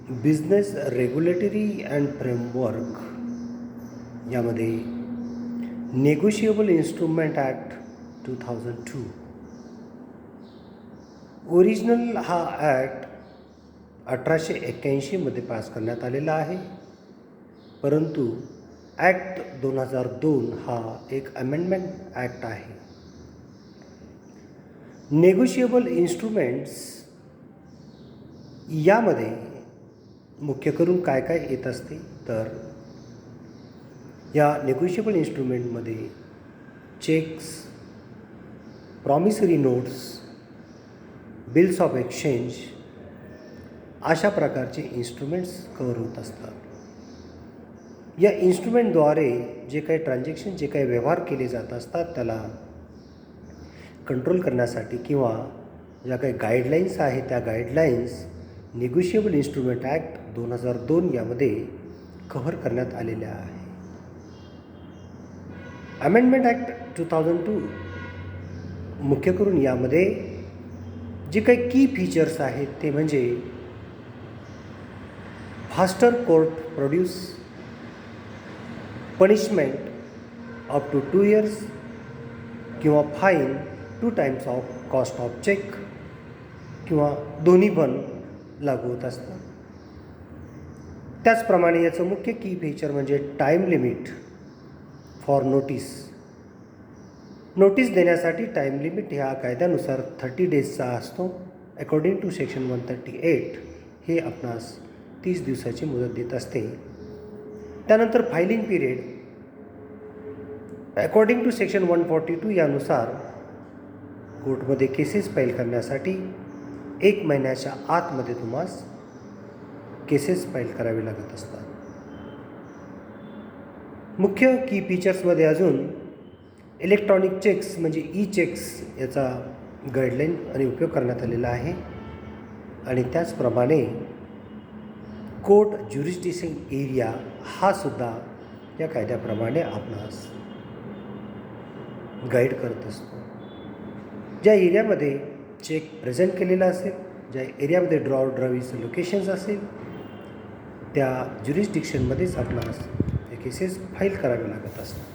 Business regulatory and framework यामध्ये negotiable instrument act 2002 original हा act 1881 pass करण्यात आलेला आहे, परंतु ॲक्ट 2002 हा एक अमेंडमेंट ॲक्ट आहे. नेगोशिएबल इन्स्ट्रुमेंट्स यामध्ये मुख्य करून काय काय येत असते तर या नेगोशिएबल इन्स्ट्रुमेंटमध्ये cheques, promissory notes, bills of exchange अशा प्रकारचे इन्स्ट्रुमेंट्स कव्हर होत असतात. या इन्स्ट्रुमेंटद्वारे जे काही ट्रान्झॅक्शन जे काही व्यवहार केले जात असतात त्याला कंट्रोल करण्यासाठी किंवा ज्या काही गाईडलाईन्स आहेत त्या गाईडलाईन्स नेगोशिएबल इन्स्ट्रुमेंट ॲक्ट 2002 यामध्ये कव्हर करण्यात आलेल्या आहे. अमेंडमेंट ॲक्ट 2002 मुख्य करून यामध्ये जे काही की फीचर्स आहेत ते म्हणजे faster court produce, punishment up to 2 years किंवा fine 2 times of cost of cheque किंवा दोन्ही पण लागू होत असतात. त्याचप्रमाणे याचं मुख्य की फीचर म्हणजे टाईम लिमिट फॉर नोटीस देण्यासाठी टाईम लिमिट ह्या कायद्यानुसार 30 daysचा असतो. अकॉर्डिंग टू सेक्शन 138 हे आपणास 30 दिवसाची मुदत देत असते. त्यानंतर filing period according to section 142 यानुसार कोर्टमध्ये केसेस फाईल करण्यासाठी 1 महिन्याच्या आतमध्ये तुम्हास केसेस फाईल करावे लागत असतात. मुख्य की फीचर्समध्ये अजून इलेक्ट्रॉनिक चेक्स म्हणजे चेक्स याचा गाईडलाईन आणि उपयोग करण्यात आलेला आहे आणि त्याचप्रमाणे कोर्ट ज्युरिस्डिक्शन एरिया हा सुद्धा या कायद्याप्रमाणे आपणास गाईड करत असतो. ज्या एरियामध्ये चेक प्रेझेंट केलेला असेल, ज्या एरियामध्ये ड्रॉईचं लोकेशन्स असेल त्या ज्युरिस्डिक्शनमध्येच आपणास हे केसेस फाईल करावे लागत असतात.